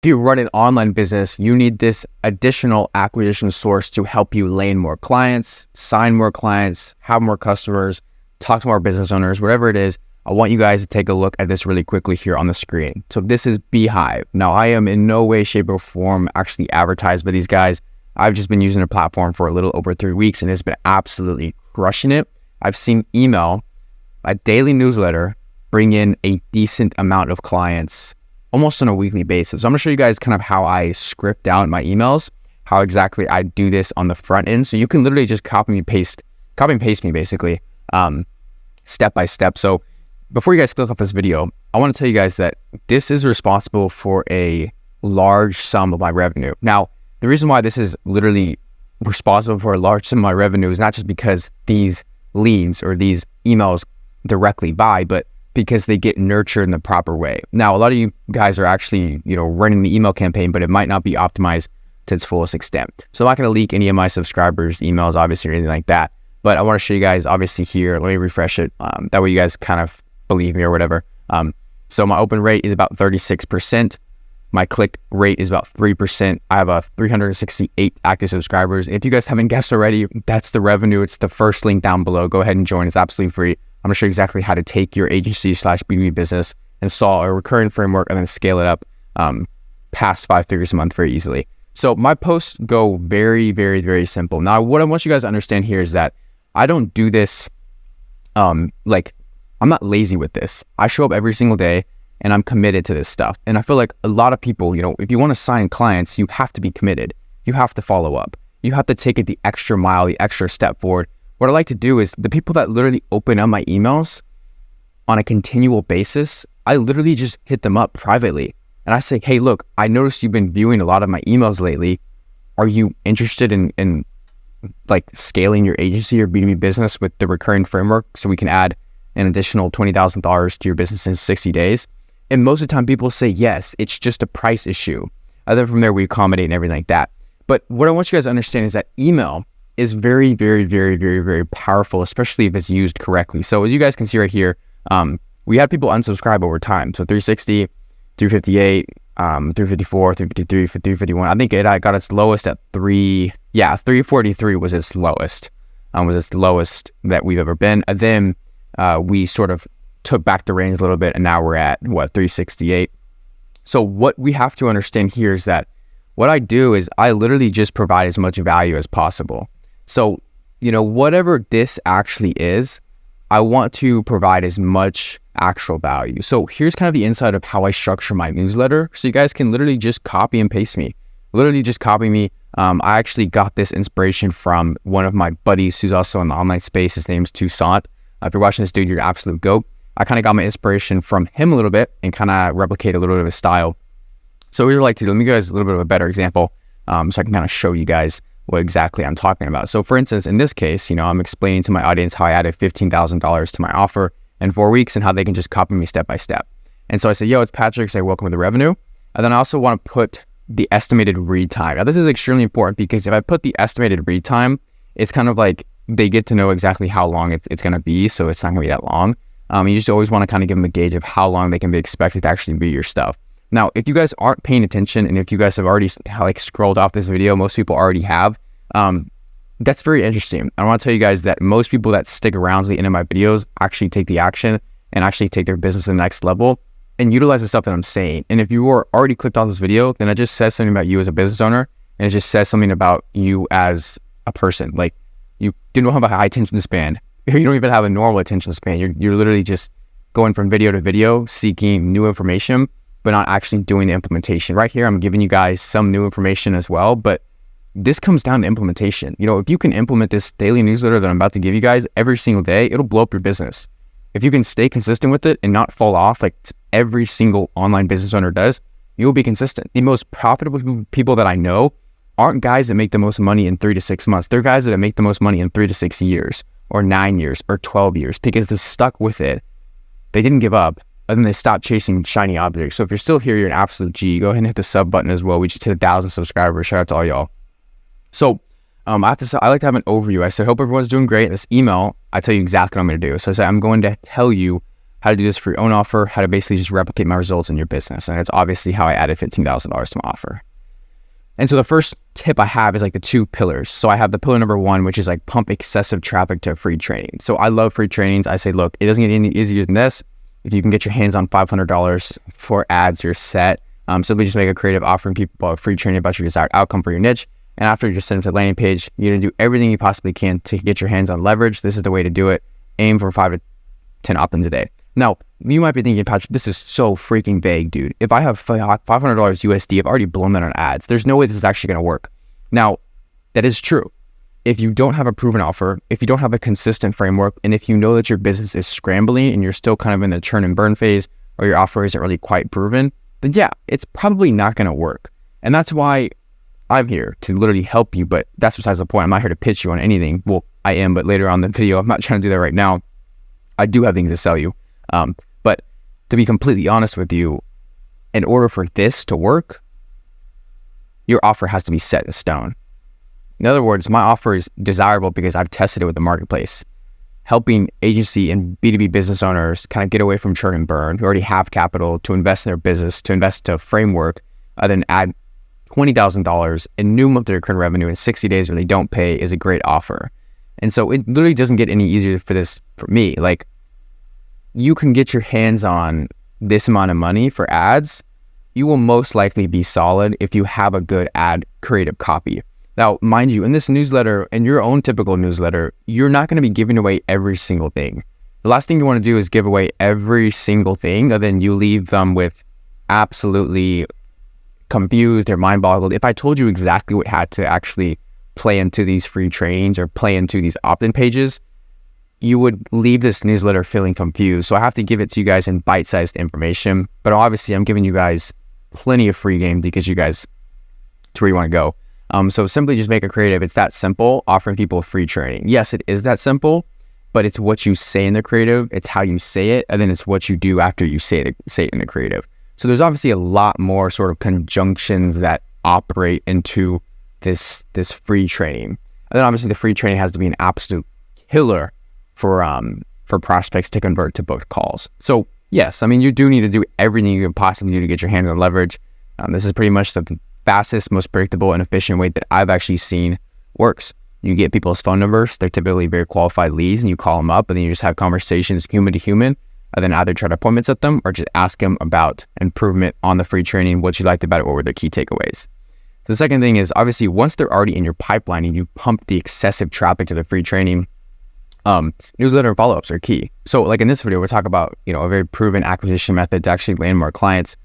If you run an online business, you need this additional acquisition source to help you land more clients, sign more clients, have more customers, talk to more business owners, whatever it is. I want you guys to take a look at this really quickly here on the screen. So this is Beehive. Now, I am in no way, shape, or form actually advertised by these guys. I've just been using their platform for a little over 3 weeks and it's been absolutely crushing it. I've seen email, a daily newsletter, bring in a decent amount of clients almost on a weekly basis. So I'm gonna show you guys kind of how I script out my emails, how exactly I do this on the front end. So you can literally just copy and paste me basically, step by step. So before you guys click off this video, I wanna tell you guys that this is responsible for a large sum of my revenue. Now, the reason why this is literally responsible for a large sum of my revenue is not just because these leads or these emails directly buy, but because they get nurtured in the proper way. Now, a lot of you guys are actually, running the email campaign, but it might not be optimized to its fullest extent. So I'm not going to leak any of my subscribers' emails, obviously, or anything like that. But I want to show you guys, obviously, here. Let me refresh it. That way you guys kind of believe me or whatever. So my open rate is about 36%. My click rate is about 3%. I have 368 active subscribers. If you guys haven't guessed already, that's the revenue. It's the first link down below. Go ahead and join. It's absolutely free. I'm gonna show you exactly how to take your agency / B2B business, install a recurring framework, and then scale it up past 5 figures a month very easily. So my posts go very, very, very simple. Now, what I want you guys to understand here is that I don't do this, I'm not lazy with this. I show up every single day and I'm committed to this stuff. And I feel like a lot of people, if you want to sign clients, you have to be committed. You have to follow up. You have to take it the extra mile, the extra step forward. What I like to do is the people that literally open up my emails on a continual basis, I literally just hit them up privately. And I say, hey, look, I noticed you've been viewing a lot of my emails lately. Are you interested in scaling your agency or B2B business with the recurring framework so we can add an additional $20,000 to your business in 60 days? And most of the time people say yes, it's just a price issue. Other from there, we accommodate and everything like that. But what I want you guys to understand is that email is very, very, very, very, very powerful, especially if it's used correctly. So as you guys can see right here, we had people unsubscribe over time. So 360, 358, 354, 353, 351. I think it got its lowest at 343 was its lowest. Was its lowest that we've ever been. And then we sort of took back the reins a little bit, and now we're at 368. So what we have to understand here is that what I do is I literally just provide as much value as possible. So, whatever this actually is, I want to provide as much actual value. So here's kind of the inside of how I structure my newsletter. So you guys can literally just copy and paste me. Literally just copy me. I actually got this inspiration from one of my buddies who's also in the online space. His name's Thomason. If you're watching this dude, you're an absolute goat. I kind of got my inspiration from him a little bit and kind of replicate a little bit of his style. So we would like to, let me give you guys a little bit of a better example so I can kind of show you guys what exactly I'm talking about. So for instance, in this case, I'm explaining to my audience how I added $15,000 to my offer in 4 weeks and how they can just copy me step by step. And so I say, yo, it's Patrick, say welcome to the revenue. And then I also want to put the estimated read time. Now this is extremely important because if I put the estimated read time, it's kind of like they get to know exactly how long it's going to be. So it's not going to be that long. You just always want to kind of give them a gauge of how long they can be expected to actually view your stuff. Now, if you guys aren't paying attention and if you guys have already scrolled off this video, most people already have, that's very interesting. I want to tell you guys that most people that stick around to the end of my videos actually take the action and actually take their business to the next level and utilize the stuff that I'm saying. And if you are already clicked on this video, then it just says something about you as a business owner and it just says something about you as a person. Like you don't have a high attention span. You don't even have a normal attention span. You're literally just going from video to video, seeking new information, but not actually doing the implementation. Right here, I'm giving you guys some new information as well, but this comes down to implementation. If you can implement this daily newsletter that I'm about to give you guys every single day, it'll blow up your business. If you can stay consistent with it and not fall off like every single online business owner does, you'll be consistent. The most profitable people that I know aren't guys that make the most money in 3 to 6 months. They're guys that make the most money in 3 to 6 years or 9 years or 12 years because they're stuck with it. They didn't give up. And then they stopped chasing shiny objects. So if you're still here, you're an absolute G. Go ahead and hit the sub button as well. We just hit 1,000 subscribers. Shout out to all y'all. So I like to have an overview. I say, hope everyone's doing great. This email, I tell you exactly what I'm going to do. So I say, I'm going to tell you how to do this for your own offer, how to basically just replicate my results in your business. And it's obviously how I added $15,000 to my offer. And so the first tip I have is like the 2 pillars. So I have the pillar number 1, which is like pump excessive traffic to free training. So I love free trainings. I say, look, it doesn't get any easier than this. If you can get your hands on $500 for ads, you're set. Simply just make a creative offering people a free training about your desired outcome for your niche. And after you just send it to the landing page, you're going to do everything you possibly can to get your hands on leverage. This is the way to do it. Aim for 5 to 10 opt-ins a day. Now, you might be thinking, Patrick, this is so freaking vague, dude. If I have $500 USD, I've already blown that on ads. There's no way this is actually going to work. Now, that is true. If you don't have a proven offer, if you don't have a consistent framework, and if you know that your business is scrambling and you're still kind of in the churn and burn phase, or your offer isn't really quite proven, then yeah, it's probably not going to work. And that's why I'm here to literally help you, but that's besides the point. I'm not here to pitch you on anything. Well, I am, but later on in the video, I'm not trying to do that right now. I do have things to sell you. But to be completely honest with you, in order for this to work, your offer has to be set in stone. In other words, my offer is desirable because I've tested it with the marketplace, helping agency and B2B business owners kind of get away from churn and burn, who already have capital to invest in their business, to invest to a framework, then add $20,000 in new monthly recurring revenue in 60 days where they don't pay is a great offer. And so it literally doesn't get any easier for me. Like, you can get your hands on this amount of money for ads. You will most likely be solid if you have a good ad creative copy. Now, mind you, in this newsletter, in your own typical newsletter, you're not going to be giving away every single thing. The last thing you want to do is give away every single thing, and then you leave them with absolutely confused or mind boggled. If I told you exactly what had to actually play into these free trainings or play into these opt-in pages, you would leave this newsletter feeling confused. So I have to give it to you guys in bite-sized information, but obviously I'm giving you guys plenty of free game to get you guys to where you want to go. So simply just make it creative. It's that simple, offering people free training. Yes, it is that simple, but it's what you say in the creative, it's how you say it, and then it's what you do after you say it in the creative. So there's obviously a lot more sort of conjunctions that operate into this free training. And then obviously the free training has to be an absolute killer for prospects to convert to booked calls. So yes, I mean, you do need to do everything you can possibly do to get your hands on leverage. This is pretty much the fastest, most predictable and efficient way that I've actually seen works. You get people's phone numbers. They're typically very qualified leads, and you call them up and then you just have conversations human to human, and then either try to appointment set them or just ask them about improvement on the free training, what you liked about it, what were their key takeaways. The second thing is, obviously, once they're already in your pipeline and you pump the excessive traffic to the free training, newsletter follow-ups are key. So like in this video, we'll talk about, a very proven acquisition method to actually land more clients.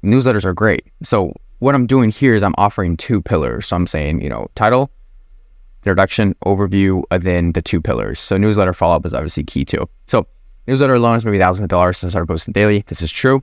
Newsletters are great. So what I'm doing here is I'm offering 2 pillars. So I'm saying, title, introduction, overview, and then the 2 pillars. So newsletter follow-up is obviously key too. So newsletter alone is maybe thousands of dollars since I started posting daily. This is true.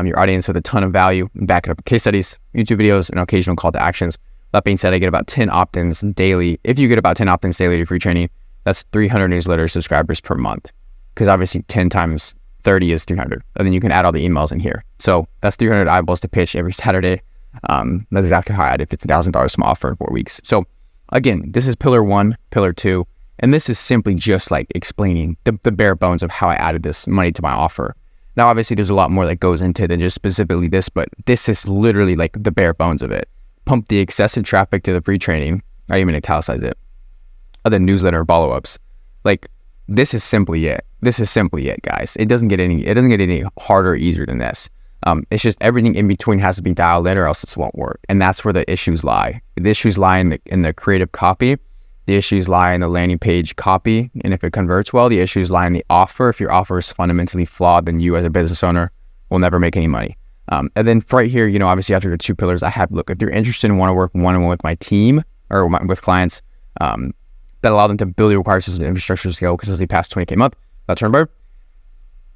Your audience with a ton of value, back it up with case studies, YouTube videos, and occasional call to actions. That being said, I get about 10 opt-ins daily. If you get about 10 opt-ins daily to free training, that's 300 newsletter subscribers per month, because obviously 10 times 30 is 300. And then you can add all the emails in here. So that's 300 eyeballs to pitch every Saturday. That's exactly how I added $50,000 to my offer in 4 weeks. So again, this is pillar 1, pillar 2, and this is simply just like explaining the bare bones of how I added this money to my offer. Now, obviously, there's a lot more that goes into than just specifically this, but this is literally like the bare bones of it. Pump the excessive traffic to the free training. I even italicize it. Other newsletter follow-ups. Like, this is simply it. This is simply it, guys. It doesn't get any harder or easier than this. It's just everything in between has to be dialed in or else this won't work. And that's where the issues lie. The issues lie in the creative copy. The issues lie in the landing page copy. And if it converts well, the issues lie in the offer. If your offer is fundamentally flawed, then you as a business owner will never make any money. And then right here, obviously after the 2 pillars, I have, look, if you're interested and want to work one-on-one with my team or with clients, that allow them to build the required systems and infrastructure to scale consistently past 20K a month, that's Turnberg.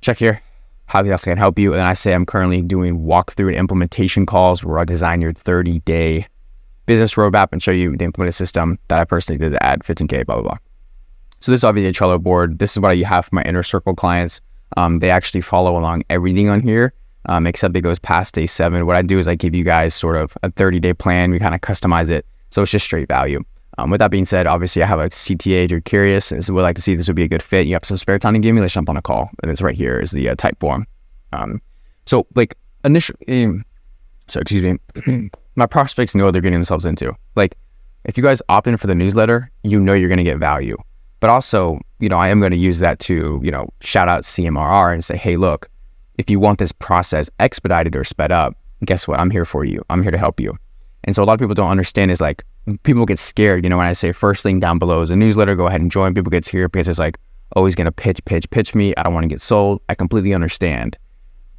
Check here. How the else can help you? And then I say I'm currently doing walkthrough and implementation calls where I design your 30-day business roadmap and show you the implemented system that I personally did to add 15K, blah, blah, blah. So this is obviously a Trello board. This is what I have for my inner circle clients. They actually follow along everything on here, except it goes past day 7. What I do is I give you guys sort of a 30-day plan. We kind of customize it. So it's just straight value. With that being said, obviously I have a CTA if you're curious and so would like to see if this would be a good fit. You have some spare time to give me, let's jump on a call. And it's right here is the type form. So like initially, my prospects know what they're getting themselves into. Like if you guys opt in for the newsletter, you know you're going to get value. But also, I am going to use that to, shout out CMRR and say, hey, look, if you want this process expedited or sped up, guess what? I'm here for you. I'm here to help you. And so a lot of people don't understand is like, people get scared, when I say first link down below is a newsletter, go ahead and join. People get scared because it's like, oh, he's going to pitch me. I don't want to get sold. I completely understand.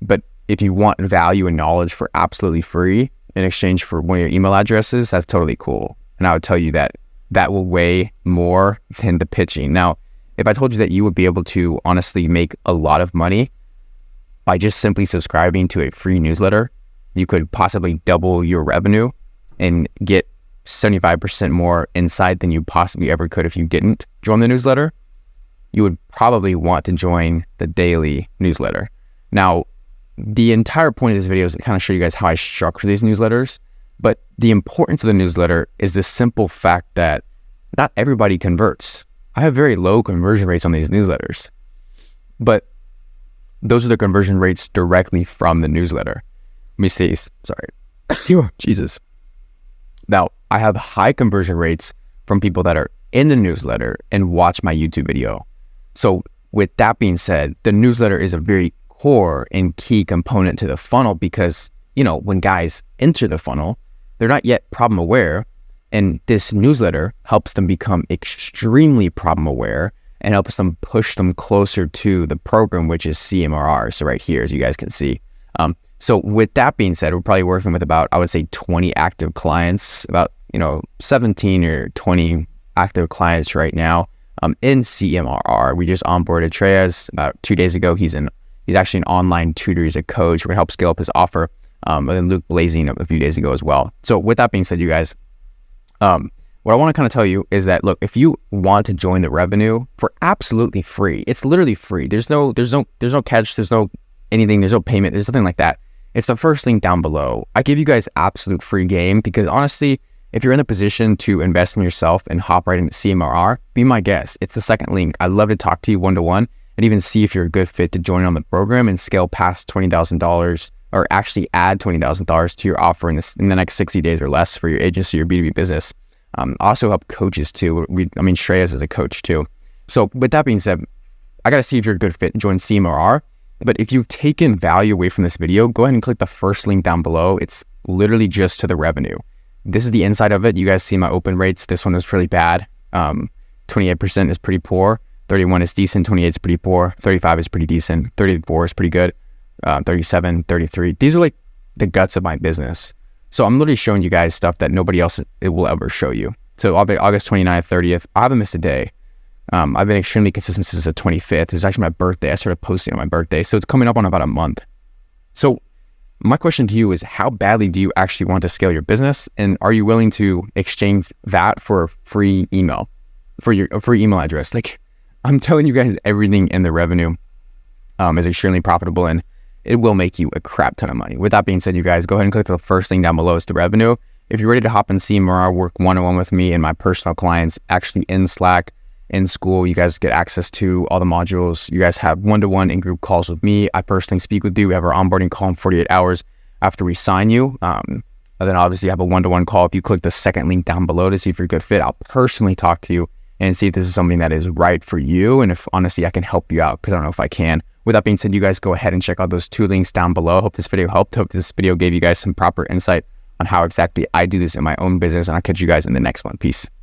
But if you want value and knowledge for absolutely free in exchange for one of your email addresses, that's totally cool. And I would tell you that that will weigh more than the pitching. Now, if I told you that you would be able to honestly make a lot of money by just simply subscribing to a free newsletter, you could possibly double your revenue and get 75% more insight than you possibly ever could if you didn't join the newsletter, you would probably want to join the daily newsletter. Now, the entire point of this video is to kind of show you guys how I structure these newsletters. But the importance of the newsletter is the simple fact that not everybody converts. I have very low conversion rates on these newsletters, but those are the conversion rates directly from the newsletter. Let me see. Sorry. Jesus. Now, I have high conversion rates from people that are in the newsletter and watch my YouTube video. So with that being said, the newsletter is a very core and key component to the funnel because, when guys enter the funnel, they're not yet problem aware, and this newsletter helps them become extremely problem aware and helps them push them closer to the program, which is CMRR. So right here, as you guys can see. So with that being said, we're probably working with about, I would say 20 active clients, about, 17 or 20 active clients right now in CMRR. We just onboarded Treyas about 2 days ago. He's actually an online tutor. He's a coach. We're going to help scale up his offer. And then Luke Blazing a few days ago as well. So with that being said, you guys, what I want to kind of tell you is that, look, if you want to join the revenue for absolutely free, it's literally free. There's no catch. There's no anything. There's no payment. There's nothing like that. It's the first link down below. I give you guys absolute free game because honestly, if you're in the position to invest in yourself and hop right into CMRR, be my guest. It's the second link. I'd love to talk to you one-to-one and even see if you're a good fit to join on the program and scale past $20,000 or actually add $20,000 to your offer in the next 60 days or less for your agency or B2B business. Also help coaches too. Shreyas is a coach too. So with that being said, I got to see if you're a good fit and join CMRR. But if you've taken value away from this video, go ahead and click the first link down below. It's literally just to the revenue. This is the inside of it. You guys see my open rates. This one is really bad. 28% is pretty poor. 31 is decent. 28 is pretty poor. 35 is pretty decent. 34 is pretty good. 37, 33. These are like the guts of my business. So I'm literally showing you guys stuff that nobody else will ever show you. So August 29th, 30th, I haven't missed a day. I've been extremely consistent since the 25th. It's actually my birthday. I started posting on my birthday. So it's coming up on about a month. So my question to you is, how badly do you actually want to scale your business? And are you willing to exchange that for a free email, for a free email address? Like, I'm telling you guys, everything in the revenue is extremely profitable and it will make you a crap ton of money. With that being said, you guys, go ahead and click the first link down below. It's the revenue. If you're ready to hop in CMRR, work one-on-one with me and my personal clients, actually in Slack, in school, you guys get access to all the modules. You guys have one-to-one and group calls with me. I personally speak with you. We have our onboarding call in 48 hours after we sign you. And then obviously have a one-to-one call. If you click the second link down below to see if you're a good fit, I'll personally talk to you and see if this is something that is right for you. And if honestly, I can help you out because I don't know if I can. With that being said, you guys go ahead and check out those 2 links down below. Hope this video helped. Hope this video gave you guys some proper insight on how exactly I do this in my own business. And I'll catch you guys in the next one. Peace.